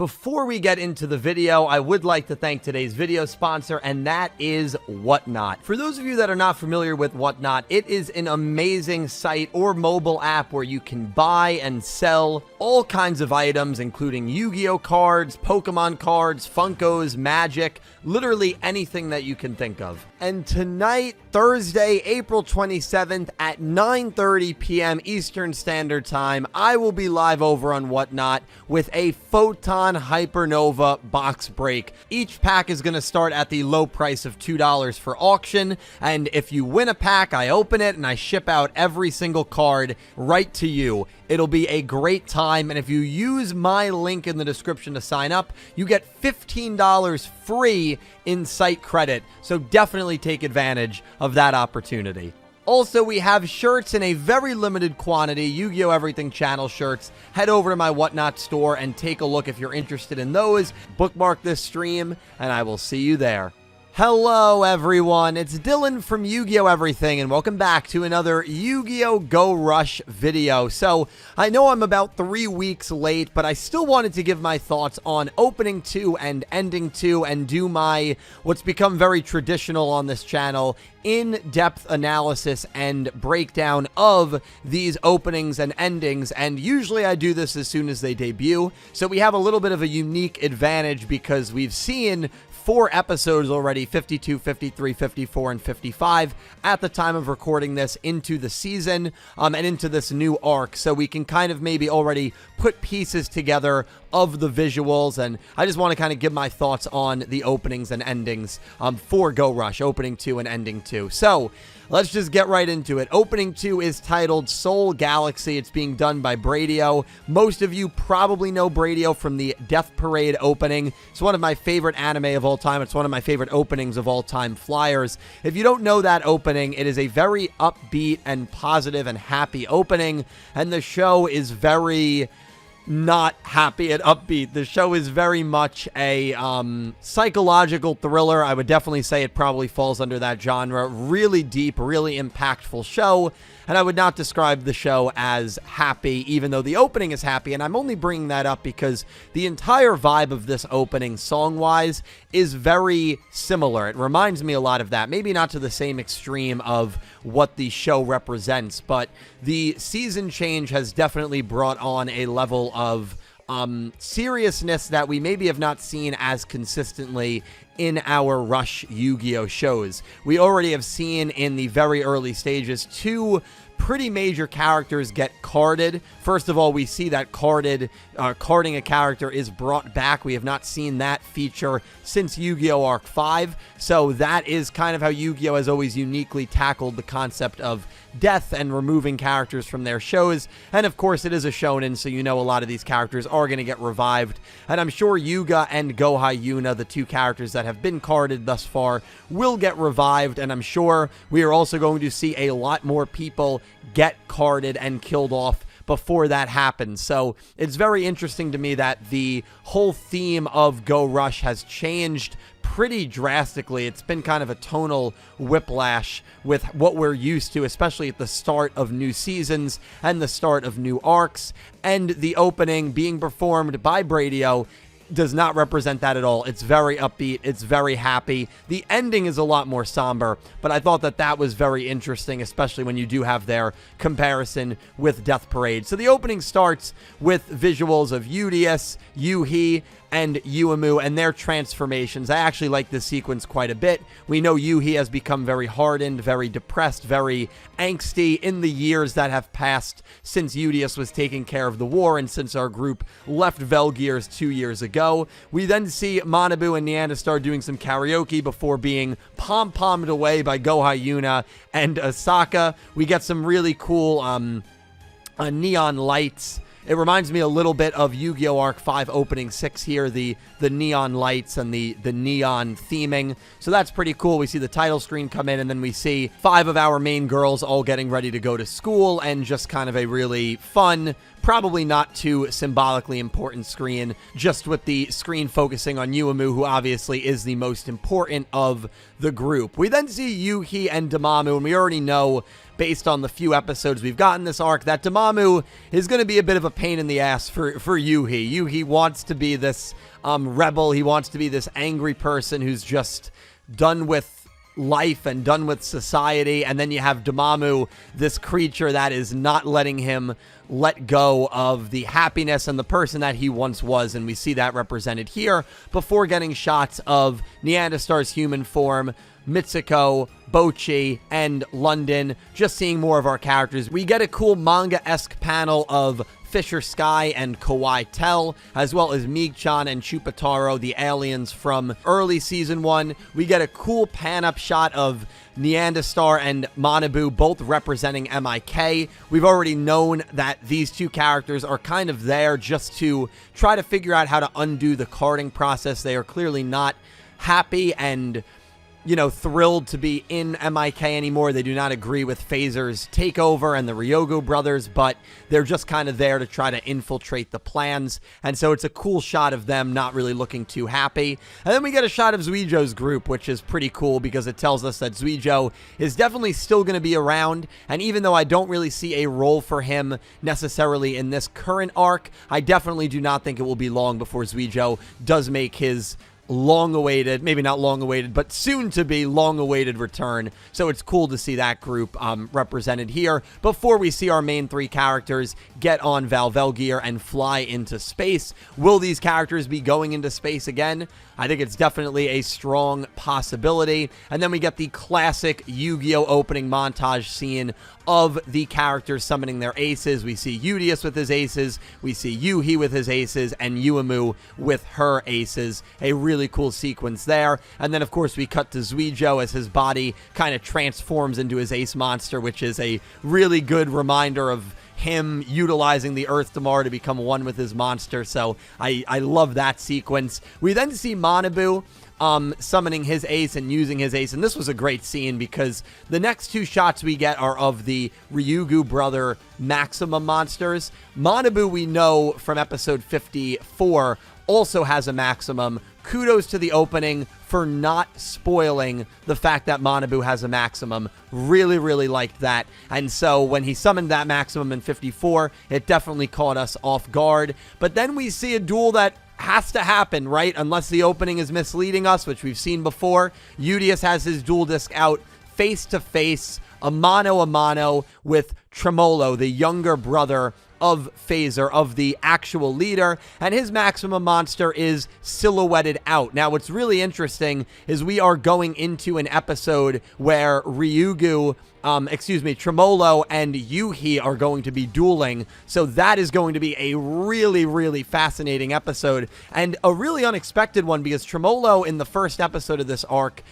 Before we get into the video, I would like to thank today's video sponsor, and that is Whatnot. For those of you that are not familiar with Whatnot, it is an amazing site or mobile app where you can buy and sell all kinds of items, including Yu-Gi-Oh cards, Pokemon cards, Funkos, Magic, literally anything that you can think of. And tonight, Thursday, April 27th at 9:30 p.m. Eastern Standard Time, I will be live over on Whatnot with a Photon Hypernova box break. Each pack is going to start at the low price of $2 for auction, and if you win a pack, I open it and I ship out every single card right to you. It'll be a great time, and if you use my link in the description to sign up, you get $15 free in site credit, so definitely take advantage of that opportunity. Also, we have shirts in a very limited quantity, Yu-Gi-Oh! Everything channel shirts. Head over to my Whatnot store and take a look if you're interested in those. Bookmark this stream, and I will see you there. Hello everyone, it's Dylan from Yu-Gi-Oh! Everything, and welcome back to another Yu-Gi-Oh! Go Rush video. So, I know I'm about 3 weeks late, but I still wanted to give my thoughts on opening 2 and ending 2 and do my, what's become very traditional on this channel, in-depth analysis and breakdown of these openings and endings, and usually I do this as soon as they debut, so we have a little bit of a unique advantage because we've seen 4 episodes already, 52, 53, 54, and 55 at the time of recording this into the season and into this new arc, so we can kind of maybe already put pieces together of the visuals, and I just want to kind of give my thoughts on the openings and endings for Go Rush, opening 2 and ending 2. So, let's just get right into it. Opening 2 is titled Soul Galaxy. It's being done by Bradio. Most of you probably know Bradio from the Death Parade opening. It's one of my favorite anime of all time. It's one of my favorite openings of all time, Flyers. If you don't know that opening, it is a very upbeat and positive and happy opening, and the show is very not happy and upbeat. The show is very much a psychological thriller. I would definitely say it probably falls under that genre. Really deep, really impactful show, and I would not describe the show as happy, even though the opening is happy, and I'm only bringing that up because the entire vibe of this opening, song-wise, is very similar. It reminds me a lot of that. Maybe not to the same extreme of what the show represents, but the season change has definitely brought on a level of seriousness that we maybe have not seen as consistently in our Rush Yu-Gi-Oh! Shows. We already have seen in the very early stages 2 pretty major characters get carded. First of all, we see that carding a character is brought back. We have not seen that feature since Yu-Gi-Oh! Arc 5, so that is kind of how Yu-Gi-Oh! Has always uniquely tackled the concept of death and removing characters from their shows, and of course it is a shonen, so you know a lot of these characters are going to get revived, and I'm sure Yuga and Gohai Yuna, the 2 characters that have been carded thus far, will get revived, and I'm sure we are also going to see a lot more people get carded and killed off before that happens. So it's very interesting to me that the whole theme of Go Rush has changed pretty drastically. It's been kind of a tonal whiplash with what we're used to, especially at the start of new seasons and the start of new arcs, and the opening being performed by Bradio does not represent that at all. It's very upbeat. It's very happy. The ending is a lot more somber, but I thought that that was very interesting, especially when you do have their comparison with Death Parade. So the opening starts with visuals of Udius, Yuhi, and Yuumu and their transformations. I actually like this sequence quite a bit. We know Yuhi has become very hardened, very depressed, very angsty in the years that have passed since Udius was taking care of the war and since our group left Velgears 2 years ago. We then see Manabu and Neanderstar doing some karaoke before being pom-pommed away by Gohai Yuna and Asaka. We get some really cool neon lights. It reminds me a little bit of Yu-Gi-Oh! Arc 5 Opening 6 here, the neon lights and the neon theming. So that's pretty cool. We see the title screen come in, and then we see 5 of our main girls all getting ready to go to school, and just kind of a really fun, probably not too symbolically important screen, just with the screen focusing on Yuumu, who obviously is the most important of the group. We then see Yuhi and Dormammu, and we already know, based on the few episodes we've gotten this arc, that Dormammu is going to be a bit of a pain in the ass for Yuhi. Yuhi wants to be this rebel. He wants to be this angry person who's just done with life and done with society, and then you have Dormammu, this creature that is not letting him let go of the happiness and the person that he once was, and we see that represented here before getting shots of Neanderstar's human form, Mitsuko, Bochi, and London, just seeing more of our characters. We get a cool manga-esque panel of Fisher Sky and Kawai Tell, as well as Meeg-chan and Chupataro, the aliens from early Season 1. We get a cool pan-up shot of Neanderstar and Manabu, both representing MIK. We've already known that these two characters are kind of there just to try to figure out how to undo the carding process. They are clearly not happy and, you know, thrilled to be in MIK anymore. They do not agree with Phaser's takeover and the Yugioh brothers, but they're just kind of there to try to infiltrate the plans. And so it's a cool shot of them not really looking too happy. And then we get a shot of Yugioh's group, which is pretty cool because it tells us that Yugioh is definitely still going to be around. And even though I don't really see a role for him necessarily in this current arc, I definitely do not think it will be long before Yugioh does make his long-awaited, maybe not long-awaited, but soon-to-be long-awaited return. So it's cool to see that group represented here before we see our main three characters get on Valvelgear and fly into space. Will these characters be going into space again? I think it's definitely a strong possibility. And then we get the classic Yu-Gi-Oh! Opening montage scene of the characters summoning their aces. We see Udius with his aces, we see Yuhi with his aces, and Yuumu with her aces. A really cool sequence there. And then, of course, we cut to Yugioh as his body kind of transforms into his ace monster, which is a really good reminder of him utilizing the Earth Damar to become one with his monster. So I love that sequence. We then see Manabu summoning his ace and using his ace, and this was a great scene because the next two shots we get are of the Ryugu brother Maximum monsters. Manabu, we know from episode 54, also has a Maximum. Kudos to the opening for not spoiling the fact that Manabu has a Maximum. Really, really liked that. And so when he summoned that Maximum in 54, it definitely caught us off guard. But then we see a duel that has to happen, right? Unless the opening is misleading us, which we've seen before. Udius has his duel disc out face to face, a mano with Tremolo, the younger brother of Phaser, of the actual leader, and his Maximum monster is silhouetted out. Now, what's really interesting is we are going into an episode where Tremolo and Yuhi are going to be dueling, so that is going to be a really, really fascinating episode, and a really unexpected one, because Tremolo, in the first episode of this arc,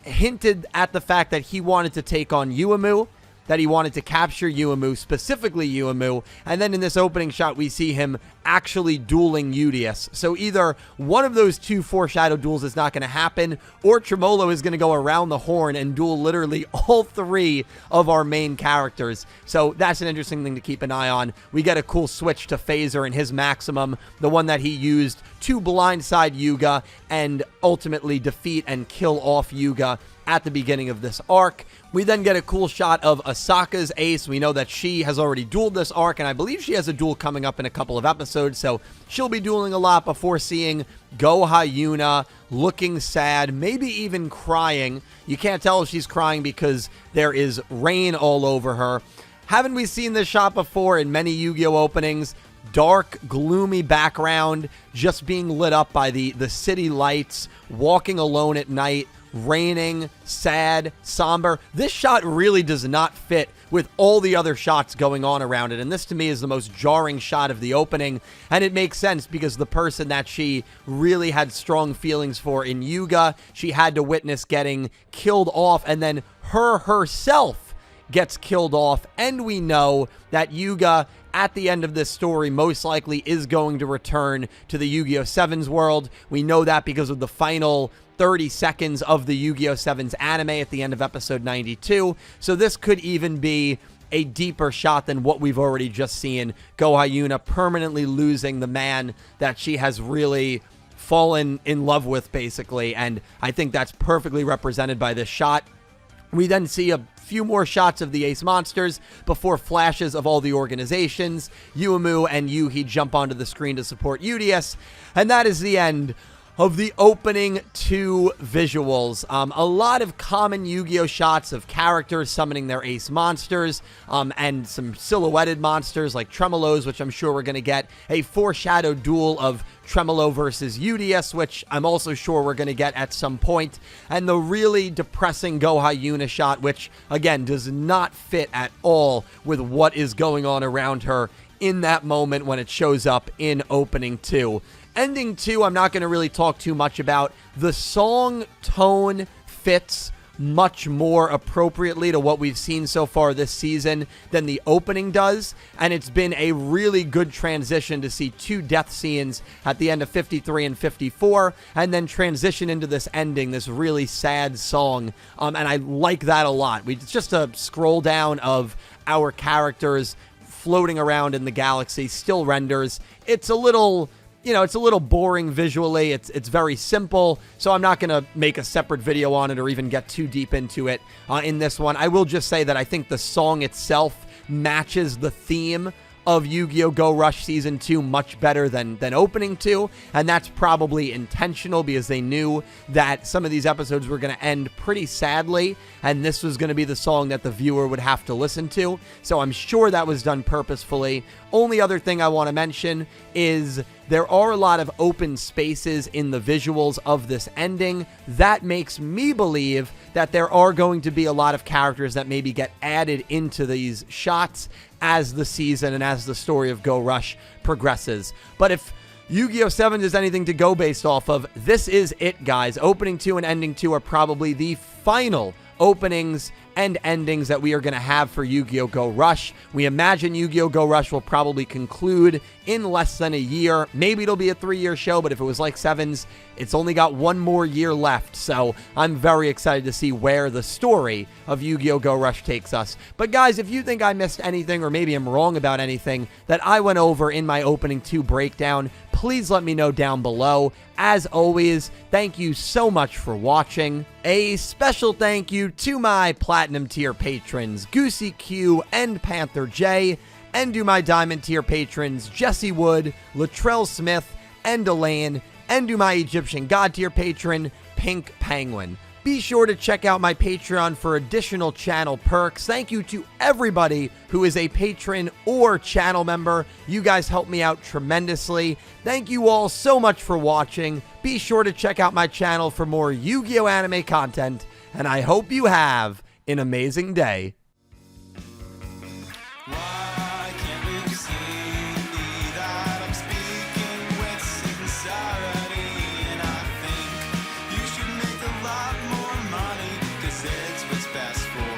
hinted at the fact that he wanted to take on Yuumu, that he wanted to capture Yuumu, specifically Yuumu, and then in this opening shot, we see him actually dueling Udius. So either one of those two foreshadowed duels is not going to happen, or Tremolo is going to go around the horn and duel literally all three of our main characters. So that's an interesting thing to keep an eye on. We get a cool switch to Phaser and his Maximum, the one that he used to blindside Yuga and ultimately defeat and kill off Yuga at the beginning of this arc. We then get a cool shot of Asaka's ace. We know that she has already dueled this arc, and I believe she has a duel coming up in a couple of episodes, so she'll be dueling a lot before seeing Go Hyuna looking sad, maybe even crying. You can't tell if she's crying because there is rain all over her. Haven't we seen this shot before in many Yu-Gi-Oh! Openings? Dark, gloomy background, just being lit up by the city lights, walking alone at night, raining, sad, somber. This shot really does not fit with all the other shots going on around it, and this to me is the most jarring shot of the opening, and it makes sense because the person that she really had strong feelings for in Yuga, she had to witness getting killed off, and then herself gets killed off, and we know that Yuga, at the end of this story, most likely is going to return to the Yu-Gi-Oh! 7's world. We know that because of the final 30 seconds of the Yu-Gi-Oh! 7's anime at the end of episode 92. So this could even be a deeper shot than what we've already just seen. Go Hyuna permanently losing the man that she has really fallen in love with, basically, and I think that's perfectly represented by this shot. We then see a few more shots of the Ace Monsters before flashes of all the organizations. Yuumu and Yuhi jump onto the screen to support Yugioh, and that is the end of the opening 2 visuals. A lot of common Yu-Gi-Oh shots of characters summoning their Ace Monsters, and some silhouetted monsters like Tremolos, which I'm sure we're going to get. A foreshadowed duel of Tremolo versus Yugioh, which I'm also sure we're going to get at some point. And the really depressing Go Hyuna shot, which, again, does not fit at all with what is going on around her in that moment when it shows up in opening 2. Ending 2, I'm not going to really talk too much about. The song tone fits much more appropriately to what we've seen so far this season than the opening does, and it's been a really good transition to see 2 death scenes at the end of 53 and 54, and then transition into this ending, this really sad song, and I like that a lot. It's just a scroll down of our characters floating around in the galaxy, still renders. It's a little... it's a little boring visually. It's very simple, so I'm not going to make a separate video on it or even get too deep into it in this one. I will just say that I think the song itself matches the theme of Yu-Gi-Oh! Go Rush Season 2 much better than Opening 2, and that's probably intentional because they knew that some of these episodes were going to end pretty sadly, and this was going to be the song that the viewer would have to listen to, so I'm sure that was done purposefully. Only other thing I want to mention is there are a lot of open spaces in the visuals of this ending. That makes me believe that there are going to be a lot of characters that maybe get added into these shots as the season and as the story of Go Rush progresses. But if Yu-Gi-Oh! 7 is anything to go based off of, this is it, guys. Opening 2 and ending 2 are probably the final openings and endings that we are going to have for Yu-Gi-Oh! Go Rush. We imagine Yu-Gi-Oh! Go Rush will probably conclude in less than a year. Maybe it'll be a 3-year show, but if it was like Sevens, it's only got 1 more year left. So I'm very excited to see where the story of Yu-Gi-Oh! Go Rush takes us. But guys, if you think I missed anything or maybe I'm wrong about anything that I went over in my opening 2 breakdown, please let me know down below. As always, thank you so much for watching. A special thank you to my Platinum tier patrons, Goosey Q and Panther J, and to my Diamond tier patrons, Jesse Wood, Latrell Smith, and Elaine, and to my Egyptian God tier patron, Pink Penguin. Be sure to check out my Patreon for additional channel perks. Thank you to everybody who is a patron or channel member. You guys help me out tremendously. Thank you all so much for watching. Be sure to check out my channel for more Yu-Gi-Oh! Anime content, and I hope you have an amazing day. It's what's best for